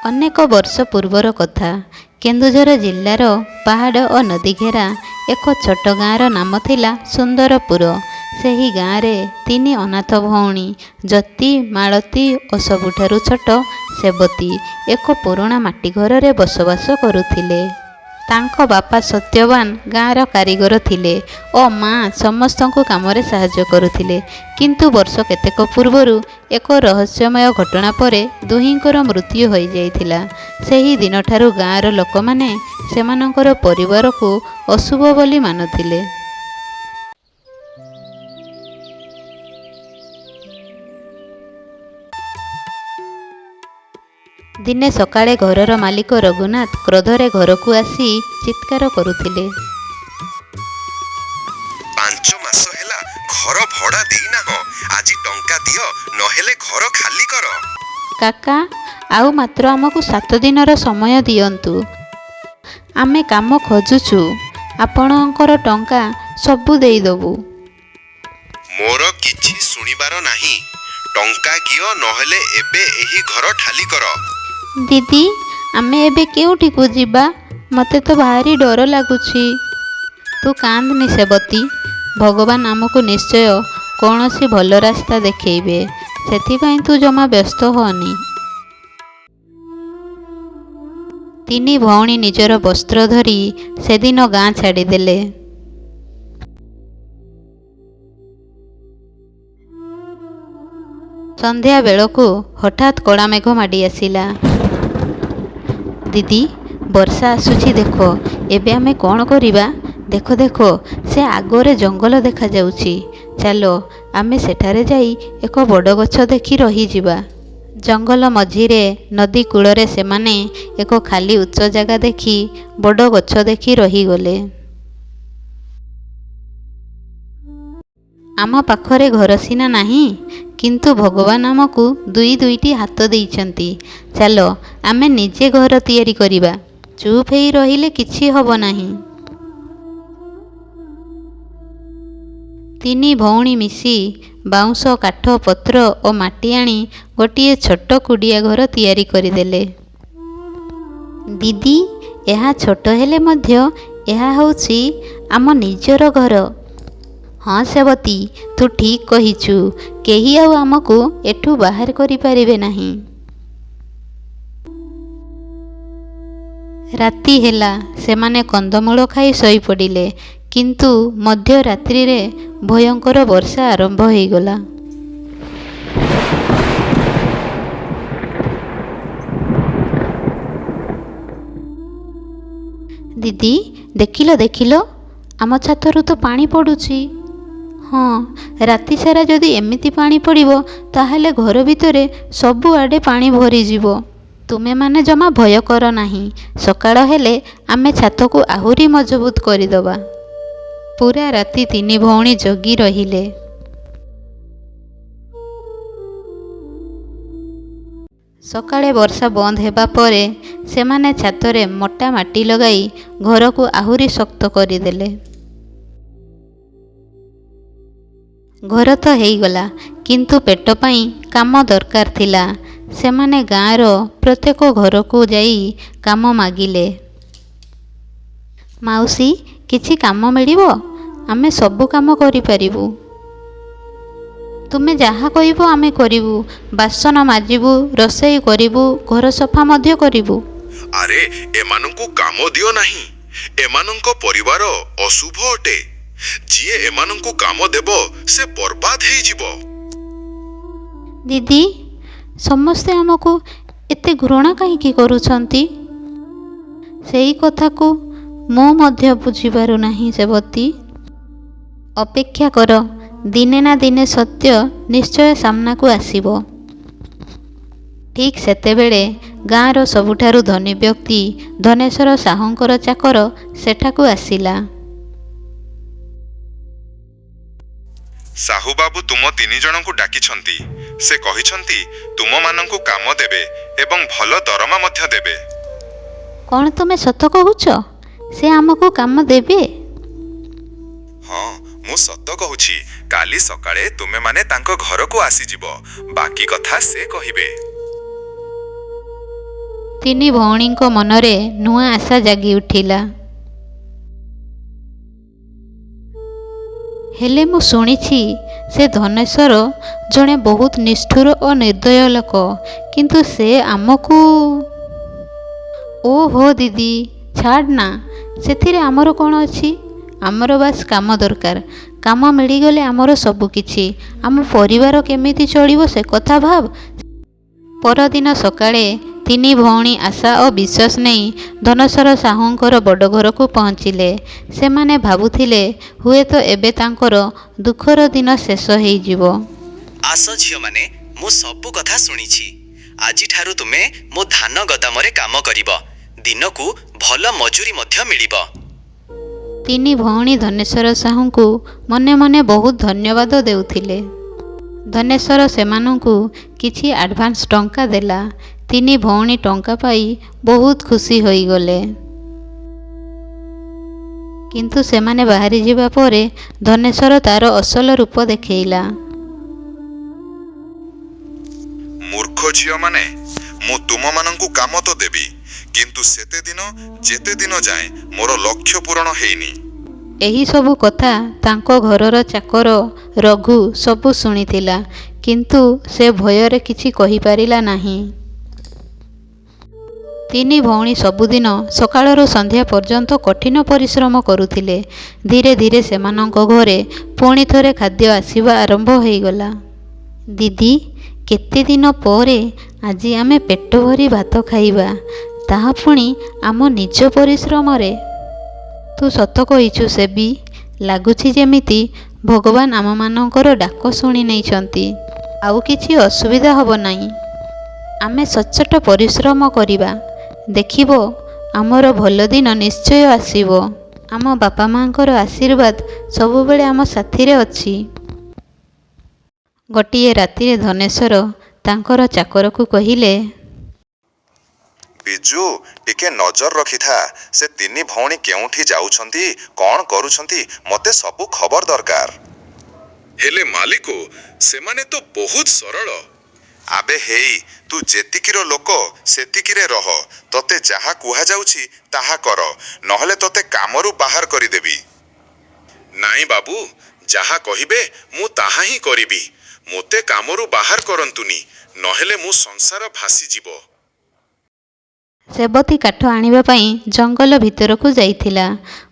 ଅନେକ ବର୍ଷ ପୂର୍ବର କଥା। କେନ୍ଦୁଝର ଜିଲ୍ଲାର ପାହାଡ଼ ଓ ନଦୀ ଘେରା ଏକ ଛୋଟ ଗାଁର ନାମ ଥିଲା ସୁନ୍ଦରପୁର। ସେହି ଗାଁରେ ତିନି ଅନାଥ ଭଉଣୀ ଜ୍ୟୋତି, ମାଳତୀ ଓ ସବୁଠାରୁ ଛୋଟ ସେବତୀ ଏକ ପୁରୁଣା ମାଟି ଘରରେ ବସବାସ କରୁଥିଲେ। ତାଙ୍କ ବାପା ସତ୍ୟବାନ ଗାଁର କାରିଗର ଥିଲେ ଓ ମା' ସମସ୍ତଙ୍କୁ କାମରେ ସାହାଯ୍ୟ କରୁଥିଲେ। କିନ୍ତୁ ବର୍ଷ କେତେକ ପୂର୍ବରୁ ଏକ ରହସ୍ୟମୟ ଘଟଣା ପରେ ଦୁହିଁଙ୍କର ମୃତ୍ୟୁ ହୋଇଯାଇଥିଲା। ସେହି ଦିନଠାରୁ ଗାଁର ଲୋକମାନେ ସେମାନଙ୍କର ପରିବାରକୁ ଅଶୁଭ ବୋଲି ମାନୁଥିଲେ। ଦିନେ ସକାଳେ ଘରର ମାଲିକ ରଘୁନାଥ କ୍ରୋଧରେ ଘରକୁ ଆସି ଚିତ୍କାର କରୁଥିଲେ। 5 ମାସ ହେଲା ଘର ଭଡ଼ା ଦେଇନାହଁ, ଆଜି ଟଙ୍କା ଦିଅ, ନହେଲେ ଘର ଖାଲି କର। କାକା, ଆଉ ମାତ୍ର ଆମକୁ 7 ଦିନର ସମୟ ଦିଅନ୍ତୁ। ଆମେ କାମ ଖୋଜୁଛୁ, ଆପଣଙ୍କର ଟଙ୍କା ସବୁ ଦେଇଦେବୁ। ମୋର କିଛି ଶୁଣିବାର ନାହିଁ। ଟଙ୍କା ଦିଅ, ନହେଲେ ଏବେ ଏହି ଘର ଖାଲି କର। ଦିଦି, ଆମେ ଏବେ କେଉଁଠିକୁ ଯିବା? ମୋତେ ତ ଭାରି ଡର ଲାଗୁଛି। ତୁ କାନ୍ଦନି ସେବତୀ, ଭଗବାନ ଆମକୁ ନିଶ୍ଚୟ କୌଣସି ଭଲ ରାସ୍ତା ଦେଖେଇବେ, ସେଥିପାଇଁ ତୁ ଜମା ବ୍ୟସ୍ତ ହଅନି। ତିନି ଭଉଣୀ ନିଜର ବସ୍ତ୍ର ଧରି ସେଦିନ ଗାଁ ଛାଡ଼ିଦେଲେ। ସନ୍ଧ୍ୟା ବେଳକୁ ହଠାତ୍ କଳା ମେଘ ମାଡ଼ି ଆସିଲା। ଦିଦି, ବର୍ଷା ଆସୁଛି ଦେଖ। ଏବେ ଆମେ କ'ଣ କରିବା? ଦେଖ ଦେଖ, ସେ ଆଗରେ ଜଙ୍ଗଲ ଦେଖାଯାଉଛି। ଚାଲ, ଆମେ ସେଠାରେ ଯାଇ ଏକ ବଡ଼ ଗଛ ଦେଖି ରହିଯିବା। ଜଙ୍ଗଲ ମଝିରେ ନଦୀ କୂଳରେ ସେମାନେ ଏକ ଖାଲି ଉଚ୍ଚ ଜାଗା ଦେଖି ବଡ଼ ଗଛ ଦେଖି ରହିଗଲେ। ଆମ ପାଖରେ ଘର ସିନା ନାହିଁ, କିନ୍ତୁ ଭଗବାନ ଆମକୁ ଦୁଇଟି ହାତ ଦେଇଛନ୍ତି। ଚାଲ, ଆମେ ନିଜେ ଘର ତିଆରି କରିବା। ଚୁପ୍ ହେଇ ରହିଲେ କିଛି ହେବ ନାହିଁ। ତିନି ଭଉଣୀ ମିଶି ବାଉଁଶ, କାଠ, ପତ୍ର ଓ ମାଟି ଆଣି ଗୋଟିଏ ଛୋଟ କୁଡ଼ିଆ ଘର ତିଆରି କରିଦେଲେ। ଦିଦି, ଏହା ଛୋଟ ହେଲେ ମଧ୍ୟ ଏହା ହେଉଛି ଆମ ନିଜର ଘର। ହଁ ସେବତୀ, ତୁ ଠିକ୍ କହିଛୁ। କେହି ଆଉ ଆମକୁ ଏଠୁ ବାହାର କରିପାରିବେ ନାହିଁ। ରାତି ହେଲା, ସେମାନେ କନ୍ଦମୂଳ ଖାଇ ଶୋଇପଡ଼ିଲେ। କିନ୍ତୁ ମଧ୍ୟରାତ୍ରିରେ ଭୟଙ୍କର ବର୍ଷା ଆରମ୍ଭ ହୋଇଗଲା। ଦିଦି, ଦେଖିଲ, ଆମ ଛାତରୁ ତ ପାଣି ପଡ଼ୁଛି। ହଁ, ରାତି ସାରା ଯଦି ଏମିତି ପାଣି ପଡ଼ିବ, ତାହେଲେ ଘର ଭିତରେ ସବୁଆଡ଼େ ପାଣି ଭରିଯିବ। ତୁମେମାନେ ଜମା ଭୟ କର ନାହିଁ। ସକାଳ ହେଲେ ଆମେ ଛାତକୁ ଆହୁରି ମଜବୁତ କରିଦେବା। ପୁରା ରାତି ତିନି ଭଉଣୀ ଜଗି ରହିଲେ। ସକାଳେ ବର୍ଷା ବନ୍ଦ ହେବା ପରେ ସେମାନେ ଛାତରେ ମୋଟା ମାଟି ଲଗାଇ ଘରକୁ ଆହୁରି ଶକ୍ତ କରିଦେଲେ। ଘର ତ ହେଇଗଲା, କିନ୍ତୁ ପେଟ ପାଇଁ କାମ ଦରକାର ଥିଲା। ସେମାନେ ଗାଁର ପ୍ରତ୍ୟେକ ଘରକୁ ଯାଇ କାମ ମାଗିଲେ। ମାଉସୀ, କିଛି କାମ ମିଳିବ? ଆମେ ସବୁ କାମ କରିପାରିବୁ। ତୁମେ ଯାହା କହିବ ଆମେ କରିବୁ। ବାସନ ମାଜିବୁ, ରୋଷେଇ କରିବୁ, ଘର ସଫା ମଧ୍ୟ କରିବୁ। ଆରେ, ଏମାନଙ୍କୁ କାମ ଦିଅ ନାହିଁ। ଏମାନଙ୍କ ପରିବାର ଅଶୁଭ ଅଟେ। ଯିଏ ଏମାନଙ୍କୁ କାମ ଦେବ, ସେ ବର୍ବାଦ ହେଇଯିବ। ଦିଦି, ସମସ୍ତେ ଆମକୁ ଏତେ ଘୃଣା କାହିଁକି କରୁଛନ୍ତି? ସେଇ କଥାକୁ ମୁଁ ମଧ୍ୟ ବୁଝିପାରୁନାହିଁ ସେବତୀ। ଅପେକ୍ଷା କର, ଦିନେ ନା ଦିନେ ସତ୍ୟ ନିଶ୍ଚୟ ସାମ୍ନାକୁ ଆସିବ। ଠିକ୍ ସେତେବେଳେ ଗାଁର ସବୁଠାରୁ ଧନୀ ବ୍ୟକ୍ତି ଧନେଶ୍ୱର ସାହୁଙ୍କର ଚାକର ସେଠାକୁ ଆସିଲା। ସାହୁବାବୁ ତୁମ 3 ଜଣଙ୍କୁ ଡାକିଛନ୍ତି। ସେ କହିଛନ୍ତି ତୁମମାନଙ୍କୁ କାମ ଦେବେ ଏବଂ ଭଲ ଦରମା ମଧ୍ୟ ଦେବେ। କ'ଣ ତୁମେ ସତ କହୁଛ? ସେ ଆମକୁ କାମ ଦେବେ? ହଁ, ମୁଁ ସତ କହୁଛି। କାଲି ସକାଳେ ତୁମେମାନେ ତାଙ୍କ ଘରକୁ ଆସିଯିବ। ବାକି କଥା ସେ କହିବେ। 3 ଭଉଣୀଙ୍କ ମନରେ ନୂଆ ଆଶା ଜାଗି ଉଠିଲା। ହେଲେ ମୁଁ ଶୁଣିଛି ସେ ଧନେଶ୍ୱର ଜଣେ ବହୁତ ନିଷ୍ଠୁର ଓ ନିର୍ଦ୍ଦୟ ଲୋକ, କିନ୍ତୁ ସେ ଆମକୁ... ଓହୋ ଦିଦି, ଛାଡ଼ ନା, ସେଥିରେ ଆମର କ'ଣ ଅଛି? ଆମର ବାସ୍ କାମ ଦରକାର। କାମ ମିଳିଗଲେ ଆମର ସବୁ କିଛି। ଆମ ପରିବାର କେମିତି ଚଳିବ ସେ କଥା ଭାବ। ପରଦିନ ସକାଳେ 3 ଭଉଣୀ ଆଶା ଓ ବିଶ୍ୱାସ ନେଇ ଧନେଶ୍ୱର ସାହୁଙ୍କର ବଡ଼ ଘରକୁ ପହଞ୍ଚିଲେ। ସେମାନେ ଭାବୁଥିଲେ ହୁଏତ ଏବେ ତାଙ୍କର ଦୁଃଖର ଦିନ ଶେଷ ହେଇଯିବ। ଆସ ଝିଅମାନେ, ମୁଁ ସବୁ କଥା ଶୁଣିଛି। ଆଜିଠାରୁ ତୁମେ ମୋ ଧାନ ଗୋଦାମରେ କାମ କରିବ। ଦିନକୁ ଭଲ ମଜୁରୀ ମଧ୍ୟ ମିଳିବ। 3 ଭଉଣୀ ଧନେଶ୍ୱର ସାହୁଙ୍କୁ ମନେ ମନେ ବହୁତ ଧନ୍ୟବାଦ ଦେଉଥିଲେ। ଧନେଶ୍ୱର ସେମାନଙ୍କୁ କିଛି ଆଡ଼ଭାନ୍ସ ଟଙ୍କା ଦେଲା। 3 ଭଉଣୀ ଟଙ୍କା ପାଇ ବହୁତ ଖୁସି ହୋଇଗଲେ। କିନ୍ତୁ ସେମାନେ ବାହାରି ଯିବା ପରେ ଧନେଶ୍ୱର ତାର ଅସଲ ରୂପ ଦେଖେଇଲା। ମୂର୍ଖ ଝିଅମାନେ, ମୁଁ ତୁମମାନଙ୍କୁ କାମ ତ ଦେବି, କିନ୍ତୁ ଯେତେ ଦିନ ଯାଏଁ ମୋର ଲକ୍ଷ୍ୟ ପୂରଣ ହେଇନି। ଏହି ସବୁ କଥା ତାଙ୍କ ଘରର ଚାକର ରଘୁ ସବୁ ଶୁଣିଥିଲା, କିନ୍ତୁ ସେ ଭୟରେ କିଛି କହିପାରିଲା ନାହିଁ। 3 ଭଉଣୀ ସବୁଦିନ ସକାଳରୁ ସନ୍ଧ୍ୟା ପର୍ଯ୍ୟନ୍ତ କଠିନ ପରିଶ୍ରମ କରୁଥିଲେ। ଧୀରେ ଧୀରେ ସେମାନଙ୍କ ଘରେ ପୁଣି ଥରେ ଖାଦ୍ୟ ଆସିବା ଆରମ୍ଭ ହୋଇଗଲା। ଦିଦି, କେତେ ଦିନ ପରେ ଆଜି ଆମେ ପେଟ ଭରି ଭାତ ଖାଇବା, ତାହା ପୁଣି ଆମ ନିଜ ପରିଶ୍ରମରେ। ତୁ ସତ କହିଛୁ ସେବି। ଲାଗୁଛି ଯେମିତି ଭଗବାନ ଆମମାନଙ୍କର ଡାକ ଶୁଣି ନେଇଛନ୍ତି। ଆଉ କିଛି ଅସୁବିଧା ହେବ ନାହିଁ। ଆମେ ସଚ୍ଚୋଟ ପରିଶ୍ରମ କରିବା। ଦେଖିବ, ଆମର ଭଲ ଦିନ ନିଶ୍ଚୟ ଆସିବ। ଆମ ବାପା ମାଆଙ୍କର ଆଶୀର୍ବାଦ ସବୁବେଳେ ଆମ ସାଥିରେ ଅଛି। ଗୋଟିଏ ରାତିରେ ଧନେଶ୍ୱର ତାଙ୍କର ଚାକରକୁ କହିଲେ, ବିଜୁ, ଟିକେ ନଜର ରଖିଥା। ସେ 3 ଭଉଣୀ କେଉଁଠି ଯାଉଛନ୍ତି, କ'ଣ କରୁଛନ୍ତି, ମୋତେ ସବୁ ଖବର ଦରକାର। ହେଲେ ମାଲିକ, ସେମାନେ ତ ବହୁତ ସରଳ। ଆବେ ହେଇ, ତୁ ଯେତିକିର ଲୋକ ସେତିକିରେ ରହ। ତତେ ଯାହା କୁହାଯାଉଛି ତାହା କର, ନହେଲେ ତତେ କାମରୁ ବାହାର କରିଦେବି। ନାଇଁ ବାବୁ, ଯାହା କହିବେ ମୁଁ ତାହା ହିଁ କରିବି। ମୋତେ କାମରୁ ବାହାର କରନ୍ତୁନି, ନହେଲେ ମୋ ସଂସାର ଭାସିଯିବ। ସେବତୀ କାଠ ଆଣିବା ପାଇଁ ଜଙ୍ଗଲ ଭିତରକୁ ଯାଇଥିଲା।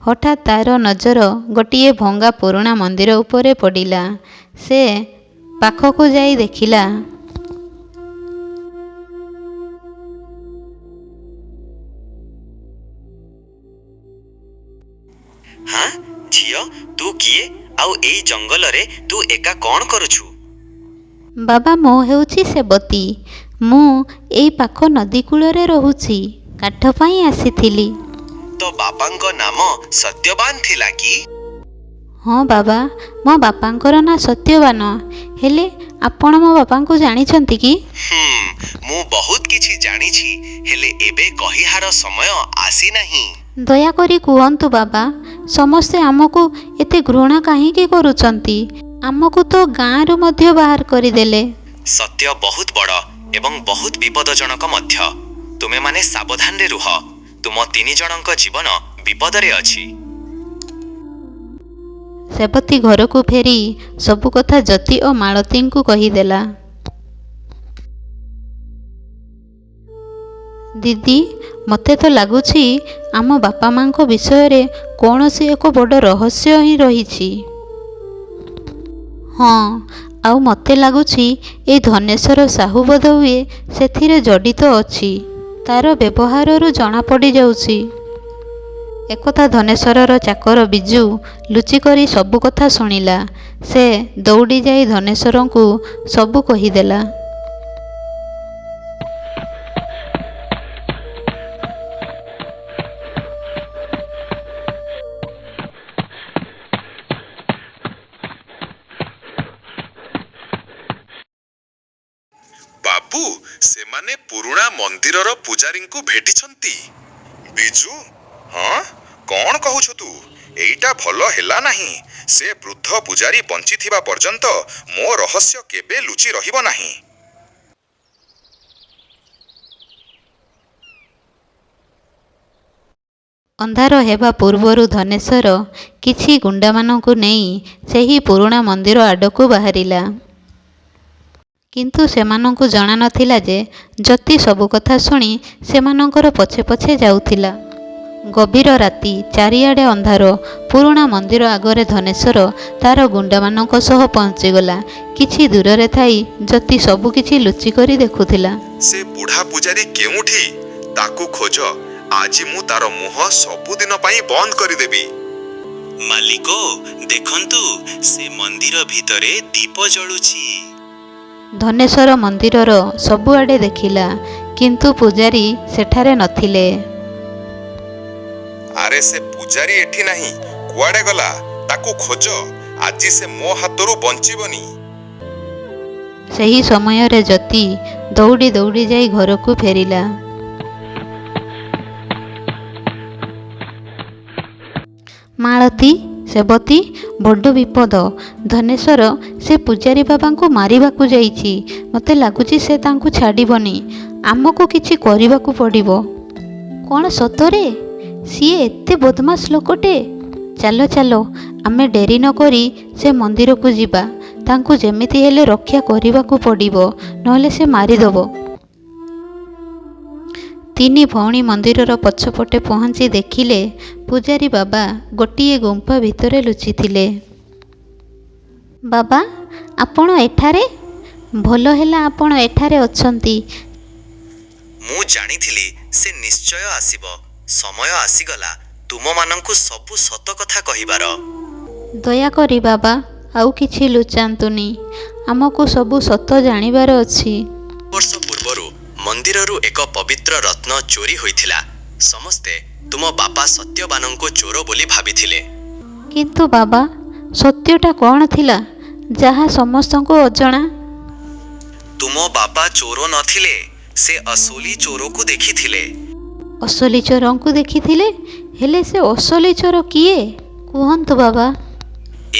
ହଠାତ୍ ତାର ନଜର ଗୋଟିଏ ଭଙ୍ଗା ପୁରୁଣା ମନ୍ଦିର ଉପରେ ପଡ଼ିଲା। ସେ ପାଖକୁ ଯାଇ ଦେଖିଲା, ହାଁ ଝିଅ, ତୁ କିଏ? ଆଉ ଏଇ ଜଙ୍ଗଲରେ ତୁ ଏକା କ'ଣ କରୁଛୁ? ବାବା, ମୁଁ ହେଉଛି ସେବତୀ। ମୁଁ ଏଇ ପାଖ ନଦୀ କୂଳରେ ରହୁଛି। କାଠ ପାଇଁ ଆସିଥିଲି। ତୋ ବାପାଙ୍କ ନାମ ସତ୍ୟବାନ ଥିଲା କି? ହଁ ବାବା, ମୋ ବାପାଙ୍କର ନାଁ ସତ୍ୟବାନ। ହେଲେ ଆପଣ ମୋ ବାପାଙ୍କୁ ଜାଣିଛନ୍ତି କି? ମୁଁ ବହୁତ କିଛି ଜାଣିଛି, ହେଲେ ଏବେ କହିହାର ସମୟ ଆସିନାହିଁ। ଦୟାକରି କୁହନ୍ତୁ ବାବା, ସମସ୍ତେ ଆମକୁ ଏତେ ଘୃଣା କାହିଁକି କରୁଛନ୍ତି? ଆମକୁ ତ ଗାଁରୁ ମଧ୍ୟ ବାହାର କରିଦେଲେ। ସତ୍ୟ ବହୁତ ବଡ଼ ଏବଂ ବହୁତ ବିପଦଜନକ ମଧ୍ୟ। ତୁମେମାନେ ସାବଧାନରେ ରୁହ। ତୁମ 3 ଜଣଙ୍କ ଜୀବନ ବିପଦରେ ଅଛି। ସେବତୀ ଘରକୁ ଫେରି ସବୁ କଥା ଜ୍ୟୋତି ଓ ମାଳତୀଙ୍କୁ କହିଦେଲା। ଦିଦି, ମୋତେ ତ ଲାଗୁଛି ଆମ ବାପା ମାଙ୍କ ବିଷୟରେ କୌଣସି ଏକ ବଡ଼ ରହସ୍ୟ ହିଁ ରହିଛି। ହଁ, ଆଉ ମୋତେ ଲାଗୁଛି ଏଇ ଧନେଶ୍ୱର ସାହୁ ବୋଧହୁଏ ସେଥିରେ ଜଡ଼ିତ ଅଛି। ତାର ବ୍ୟବହାରରୁ ଜଣାପଡ଼ିଯାଉଛି। ଏକଥା ଧନେଶ୍ୱରର ଚାକର ବିଜୁ ଲୁଚିକରି ସବୁ କଥା ଶୁଣିଲା। ସେ ଦୌଡ଼ି ଯାଇ ଧନେଶ୍ୱରଙ୍କୁ ସବୁ କହିଦେଲା। ସେମାନେ ପୁରୁଣା ମନ୍ଦିରର ପୂଜାରୀଙ୍କୁ ଭେଟିଛନ୍ତି। ବିଜୁ, ହଁ କ'ଣ କହୁଛୁ ତୁ? ଏଇଟା ଭଲ ହେଲା ନାହିଁ। ସେ ବୃଦ୍ଧ ପୂଜାରୀ ବଞ୍ଚିଥିବା ପର୍ଯ୍ୟନ୍ତ ମୋ ରହସ୍ୟ କେବେ ଲୁଚି ରହିବ ନାହିଁ। ଅନ୍ଧାର ହେବା ପୂର୍ବରୁ ଧନେଶ୍ୱର କିଛି ଗୁଣ୍ଡାମାନଙ୍କୁ ନେଇ ସେହି ପୁରୁଣା ମନ୍ଦିର ଆଡ଼କୁ ବାହାରିଲା। କିନ୍ତୁ ସେମାନଙ୍କୁ ଜଣା ନଥିଲା ଯେ ଜ୍ୟୋତି ସବୁ କଥା ଶୁଣି ସେମାନଙ୍କର ପଛେ ପଛେ ଯାଉଥିଲା। ଗଭୀର ରାତି, ଚାରିଆଡ଼େ ଅନ୍ଧାର। ପୁରୁଣା ମନ୍ଦିର ଆଗରେ ଧନେଶ୍ୱର ତାର ଗୁଣ୍ଡାମାନଙ୍କ ସହ ପହଞ୍ଚିଗଲା। କିଛି ଦୂରରେ ଥାଇ ଜ୍ୟୋତି ସବୁକିଛି ଲୁଚି କରି ଦେଖୁଥିଲା। ସେ ବୁଢ଼ା ପୂଜାରୀ କେଉଁଠି? ତାକୁ ଖୋଜ। ଆଜି ମୁଁ ତାର ମୁହଁ ସବୁଦିନ ପାଇଁ ବନ୍ଦ କରିଦେବି। ମାଲିକ, ଦେଖନ୍ତୁ, ସେ ମନ୍ଦିର ଭିତରେ ଦୀପ ଜଳୁଛି। ଧନେଶ୍ୱର ମନ୍ଦିରର ସବୁଆଡ଼େ ଦେଖିଲା, କିନ୍ତୁ ପୂଜାରୀ ସେଠାରେ ନଥିଲେ। ଆରେ ସେ ପୂଜାରୀ ଏଠି ନାହିଁ। କୁଆଡ଼େ ଗଲା? ତାକୁ ଖୋଜ। ଆଜି ସେ ମୋ ହାତରୁ ବଞ୍ଚିବନି। ସେହି ସମୟରେ ଜ୍ୟୋତି ଦୌଡ଼ି ଦୌଡ଼ି ଯାଇ ଘରକୁ ଫେରିଲା। ମାଳତୀ, ସେବତୀ, ବଡ଼ ବିପଦ। ଧନେଶ୍ୱର ସେ ପୂଜାରୀ ବାବାଙ୍କୁ ମାରିବାକୁ ଯାଇଛି। ମୋତେ ଲାଗୁଛି ସେ ତାଙ୍କୁ ଛାଡ଼ିବନି। ଆମକୁ କିଛି କରିବାକୁ ପଡ଼ିବ। କ'ଣ ସତରେ? ସିଏ ଏତେ ବଦମାସ ଲୋକଟେ। ଚାଲ ଚାଲ, ଆମେ ଡେରି ନ କରି ସେ ମନ୍ଦିରକୁ ଯିବା। ତାଙ୍କୁ ଯେମିତି ହେଲେ ରକ୍ଷା କରିବାକୁ ପଡ଼ିବ, ନହେଲେ ସେ ମାରିଦେବ। ତିନି ଭଉଣୀ ମନ୍ଦିରର ପଛପଟେ ପହଞ୍ଚି ଦେଖିଲେ ପୂଜାରୀ ବାବା ଗୋଟିଏ ଗୁମ୍ଫା ଭିତରେ ଲୁଚିଥିଲେ। ବାବା, ଆପଣ ଏଠାରେ? ଭଲ ହେଲା ଆପଣ ଏଠାରେ ଅଛନ୍ତି। ମୁଁ ଜାଣିଥିଲି ସେ ନିଶ୍ଚୟ ଆସିବ। ସମୟ ଆସିଗଲା ତୁମମାନଙ୍କୁ ସବୁ ସତ କଥା କହିବାର। ଦୟାକରି ବାବା, ଆଉ କିଛି ଲୁଚାନ୍ତୁନି। ଆମକୁ ସବୁ ସତ ଜାଣିବାର ଅଛି। ବର୍ଷ ପୂର୍ବରୁ ମନ୍ଦିରରୁ ଏକ ପବିତ୍ର ରତ୍ନ ଚୋରି ହୋଇଥିଲା। ସମସ୍ତେ ତୁମ ବାପା ସତ୍ୟବାନଙ୍କୁ ଚୋର ବୋଲି ଭାବିଥିଲେ। କିନ୍ତୁ ବାବା, ସତ୍ୟଟା କ'ଣ ଥିଲା ଯାହା ସମସ୍ତଙ୍କୁ ଅଜଣା? ତୁମ ବାପା ଚୋର ନଥିଲେ, ସେ ଅସଲି ଚୋରକୁ ଦେଖିଥିଲେ। ଅସଲି ଚୋରଙ୍କୁ ଦେଖିଥିଲେ? ହେଲେ ସେ ଅସଲି ଚୋର କିଏ? କୁହନ୍ତୁ ବାବା।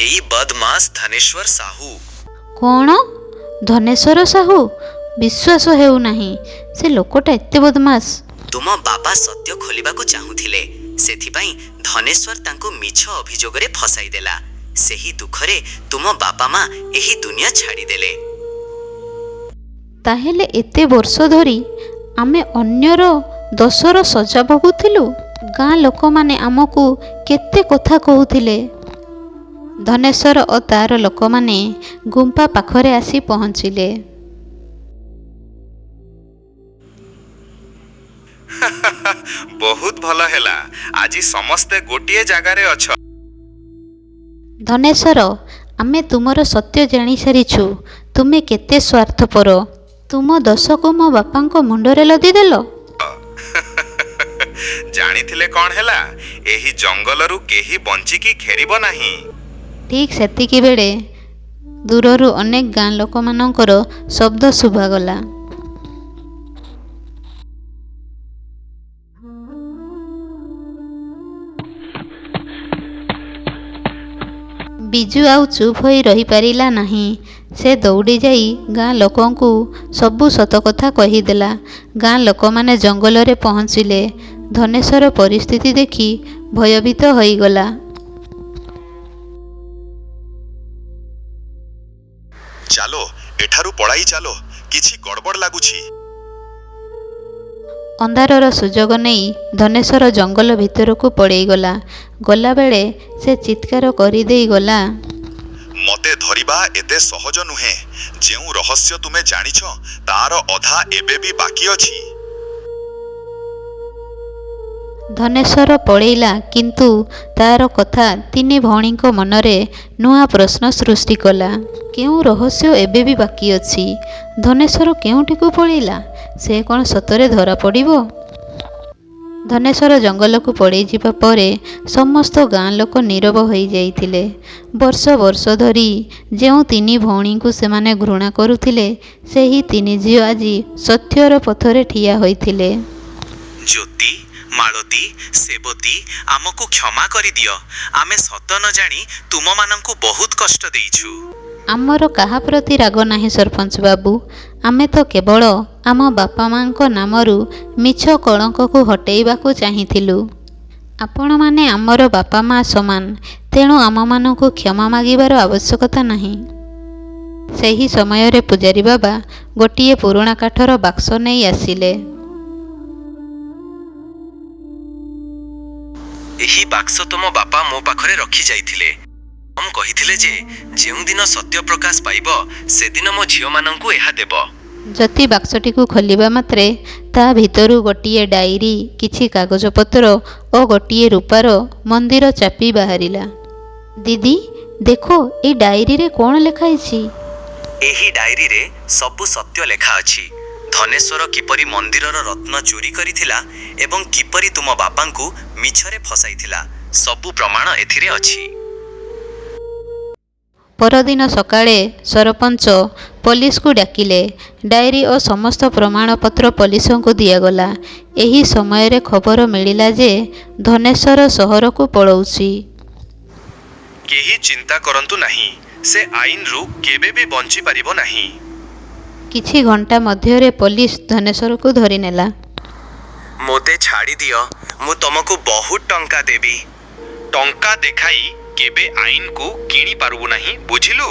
ଏଇ ବଦମାସ ଧନେଶ୍ୱର ସାହୁ। କ'ଣ? ଧନେଶ୍ୱର ସାହୁ? ବିଶ୍ୱାସ ହେଉନାହିଁ। ସେ ଲୋକଟା ଏତେ ବଦମାସ। ତୁମ ବାପା ସତ୍ୟ ଖୋଲିବାକୁ ଚାହୁଁଥିଲେ, ସେଥିପାଇଁ ଧନେଶ୍ୱର ତାଙ୍କୁ ମିଛ ଅଭିଯୋଗରେ ଫସାଇ ଦେଲା। ସେହି ଦୁଃଖରେ ତୁମ ବାପା ମା ଏହି ଦୁନିଆ ଛାଡ଼ିଦେଲେ। ତାହେଲେ ଏତେ ବର୍ଷ ଧରି ଆମେ ଅନ୍ୟର ଦୋଷର ସଜା ଭୋଗୁଥିଲୁ? ଗାଁ ଲୋକମାନେ ଆମକୁ କେତେ କଥା କହୁଥିଲେ। ଧନେଶ୍ୱର ଓ ତାର ଲୋକମାନେ ଗୁମ୍ଫା ପାଖରେ ଆସି ପହଞ୍ଚିଲେ। ବହୁତ ଭଲ ହେଲା। ଆଜି ସମସ୍ତେ ଗୋଟିଏ ଜାଗାରେ ଅଛ। ଧନେଶ୍ୱର, ଆମେ ତୁମର ସତ୍ୟ ଜାଣିସାରିଛୁ। ତୁମେ କେତେ ସ୍ୱାର୍ଥପର। ତୁମ ଦୋଷକୁ ମୋ ବାପାଙ୍କ ମୁଣ୍ଡରେ ଲଦିଦେଲ। ଜାଣିଥିଲେ କ'ଣ ହେଲା? ଏହି ଜଙ୍ଗଲରୁ କେହି ବଞ୍ଚିକି ଫେରିବ ନାହିଁ। ଠିକ୍ ସେତିକି ବେଳେ ଦୂରରୁ ଅନେକ ଗାଁ ଲୋକମାନଙ୍କର ଶବ୍ଦ ଶୁଭାଗଲା। ବିଜୁ ଆଉ ଚୁପ୍ ହୋଇ ରହିପାରିଲା ନାହିଁ। ସେ ଦୌଡ଼ି ଯାଇ ଗାଁ ଲୋକଙ୍କୁ ସବୁ ସତ କଥା କହିଦେଲା। ଗାଁ ଲୋକମାନେ ଜଙ୍ଗଲରେ ପହଞ୍ଚିଲେ। ଧନେଶ୍ୱର ପରିସ୍ଥିତି ଦେଖି ଭୟଭୀତ ହୋଇଗଲା। ଚାଲ, ଏଠାରୁ ପଳାଇ ଚାଲ। କିଛି ଗଡ଼ବଡ଼ ଲାଗୁଛି। ଅନ୍ଧାରର ସୁଯୋଗ ନେଇ ଧନେଶ୍ୱର ଜଙ୍ଗଲ ଭିତରକୁ ପଳେଇଗଲା। ଗଲାବେଳେ ସେ ଚିତ୍କାର କରିଦେଇ ଗଲା, ମତେ ଧରିବା ଏତେ ସହଜ ନୁହେଁ। ଯେଉଁ ରହସ୍ୟ ତୁମେ ଜାଣିଛ, ତାର ଅଧା ଏବେ ବି ବାକି ଅଛି। ଧନେଶ୍ୱର ପଳେଇଲା, କିନ୍ତୁ ତାର କଥା ତିନି ଭଉଣୀଙ୍କ ମନରେ ନୂଆ ପ୍ରଶ୍ନ ସୃଷ୍ଟି କଲା। କେଉଁ ରହସ୍ୟ ଏବେ ବି ବାକି ଅଛି? ଧନେଶ୍ୱର କେଉଁଠିକୁ ପଳେଇଲା? ସେ କ'ଣ ସତରେ ଧରା ପଡ଼ିବ? ଧନେଶ୍ୱର ଜଙ୍ଗଲକୁ ପଳେଇଯିବା ପରେ ସମସ୍ତ ଗାଁ ଲୋକ ନୀରବ ହୋଇଯାଇଥିଲେ। ବର୍ଷ ବର୍ଷ ଧରି ଯେଉଁ ତିନି ଭଉଣୀଙ୍କୁ ସେମାନେ ଘୃଣା କରୁଥିଲେ, ସେହି ତିନି ଝିଅ ଆଜି ସତ୍ୟର ପଥରେ ଠିଆ ହୋଇଥିଲେ। ଜ୍ୟୋତି, ମାଳତୀ, ସେବତୀ, ଆମକୁ କ୍ଷମା କରିଦିଅ। ଆମେ ସତ ନ ଜାଣି ତୁମମାନଙ୍କୁ ବହୁତ କଷ୍ଟ ଦେଇଛୁ। ଆମର କାହା ପ୍ରତି ରାଗ ନାହିଁ ସରପଞ୍ଚ ବାବୁ। ଆମେ ତ କେବଳ ଆମ ବାପା ମାଙ୍କ ନାମରୁ ମିଛ କଳଙ୍କକୁ ହଟେଇବାକୁ ଚାହିଁଥିଲୁ। ଆପଣମାନେ ଆମର ବାପା ମା ସମାନ, ତେଣୁ ଆମମାନଙ୍କୁ କ୍ଷମା ମାଗିବାର ଆବଶ୍ୟକତା ନାହିଁ। ସେହି ସମୟରେ ପୂଜାରୀ ବାବା ଗୋଟିଏ ପୁରୁଣା କାଠର ବାକ୍ସ ନେଇ ଆସିଲେ। ଏହି ବାକ୍ସ ତୁମ ବାପା ମୋ ପାଖରେ ରଖି ଯାଇଥିଲେ। କହିଥିଲେ ଯେ ଯେଉଁଦିନ ସତ୍ୟ ପ୍ରକାଶ ପାଇବ ସେଦିନ ମୋ ଝିଅମାନଙ୍କୁ ଏହା ଦେବ। ଜ୍ୟୋତି ବାକ୍ସଟିକୁ ଖୋଲିବା ମାତ୍ରେ ତା ଭିତରୁ ଗୋଟିଏ ଡାଏରୀ, କିଛି କାଗଜପତ୍ର ଓ ଗୋଟିଏ ରୂପାର ମନ୍ଦିର ଚାପି ବାହାରିଲା। ଦିଦି ଦେଖ, ଏଇ ଡାଏରୀରେ କ'ଣ ଲେଖା ହେଇଛି? ଏହି ଡାଏରୀରେ ସବୁ ସତ୍ୟ ଲେଖା ଅଛି। ଧନେଶ୍ୱର କିପରି ମନ୍ଦିରର ରତ୍ନ ଚୋରି କରିଥିଲା ଏବଂ କିପରି ତୁମ ବାପାଙ୍କୁ ମିଛରେ ଫସାଇଥିଲା, ସବୁ ପ୍ରମାଣ ଏଥିରେ ଅଛି। ପରଦିନ ସକାଳେ ସରପଞ୍ଚ ପୋଲିସକୁ ଡାକିଲେ। ଡାଏରୀ ଓ ସମସ୍ତ ପ୍ରମାଣପତ୍ର ପୋଲିସଙ୍କୁ ଦିଆଗଲା। ଏହି ସମୟରେ ଖବର ମିଳିଲା ଯେ ଧନେଶ୍ୱର ସହରକୁ ପଳାଉଛି। କେହି ଚିନ୍ତା କରନ୍ତୁ ନାହିଁ, ସେ ଆଇନରୁ କେବେ ବି ବଞ୍ଚି ପାରିବ ନାହିଁ। କିଛି ଘଣ୍ଟା ମଧ୍ୟରେ ପୋଲିସ ଧନେଶ୍ୱରକୁ ଧରିନେଲା। ମୋତେ ଛାଡ଼ି ଦିଅ, ମୁଁ ତମକୁ ବହୁତ ଟଙ୍କା ଦେବି। ଟଙ୍କା ଦେଖାଇ କେବେ ଆଇନକୁ କିଣି ପାରିବୁ ନାହିଁ, ବୁଝିଲୁ?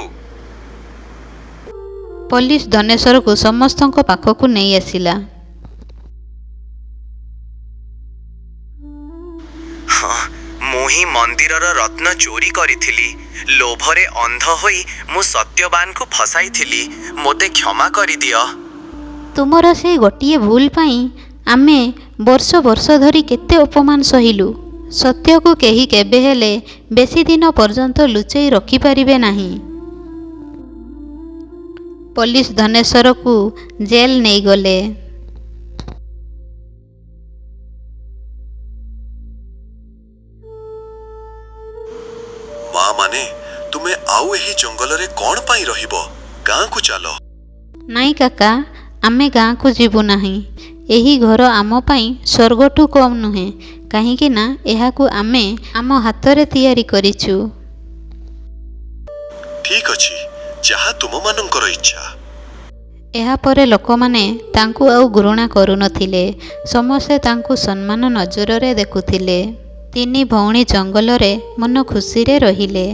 ପୋଲିସ ଧନେଶ୍ୱରକୁ ସମସ୍ତଙ୍କ ପାଖକୁ ନେଇ ଆସିଲା। ହଁ, ମୁଁ ହିଁ ମନ୍ଦିରର ରତ୍ନ ଚୋରି କରିଥିଲି। ଲୋଭରେ ଅନ୍ଧ ହୋଇ ମୁଁ ସତ୍ୟବାନକୁ ଫସାଇଥିଲି। ମୋତେ କ୍ଷମା କରିଦିଅ। ତୁମର ସେଇ ଗୋଟିଏ ଭୁଲ ପାଇଁ ଆମେ ବର୍ଷ ବର୍ଷ ଧରି କେତେ ଅପମାନ ସହିଲୁ। ସତ୍ୟକୁ କେହି କେବେ ହେଲେ ବେଶୀ ଦିନ ପର୍ଯ୍ୟନ୍ତ ଲୁଚେଇ ରଖିପାରିବେ ନାହିଁ। ପୋଲିସ ଧନେଶ୍ୱରକୁ ଜେଲ୍ ନେଇଗଲେ। ମା ମାନେ, ତୁମେ ଆଉ ଏହି ଜଙ୍ଗଲରେ କ'ଣ ପାଇଁ ରହିବ? ଗାଁକୁ ଚାଲ। ନାଇଁ କାକା, ଆମେ ଗାଁକୁ ଯିବୁ ନାହିଁ। ଏହି ଘର ଆମ ପାଇଁ ସ୍ୱର୍ଗଠୁ କମ୍ ନୁହେଁ, କାହିଁକି ନା ଏହାକୁ ଆମେ ଆମ ହାତରେ ତିଆରି କରିଛୁ। ଠିକ୍ ଅଛି, ଯାହା ତୁମମାନଙ୍କର ଇଚ୍ଛା। ଏହାପରେ ଲୋକମାନେ ତାଙ୍କୁ ଆଉ ଘୃଣା କରୁନଥିଲେ। ସମସ୍ତେ ତାଙ୍କୁ ସମ୍ମାନ ନଜରରେ ଦେଖୁଥିଲେ। ତିନି ଭଉଣୀ ଜଙ୍ଗଲରେ ମନ ଖୁସିରେ ରହିଲେ।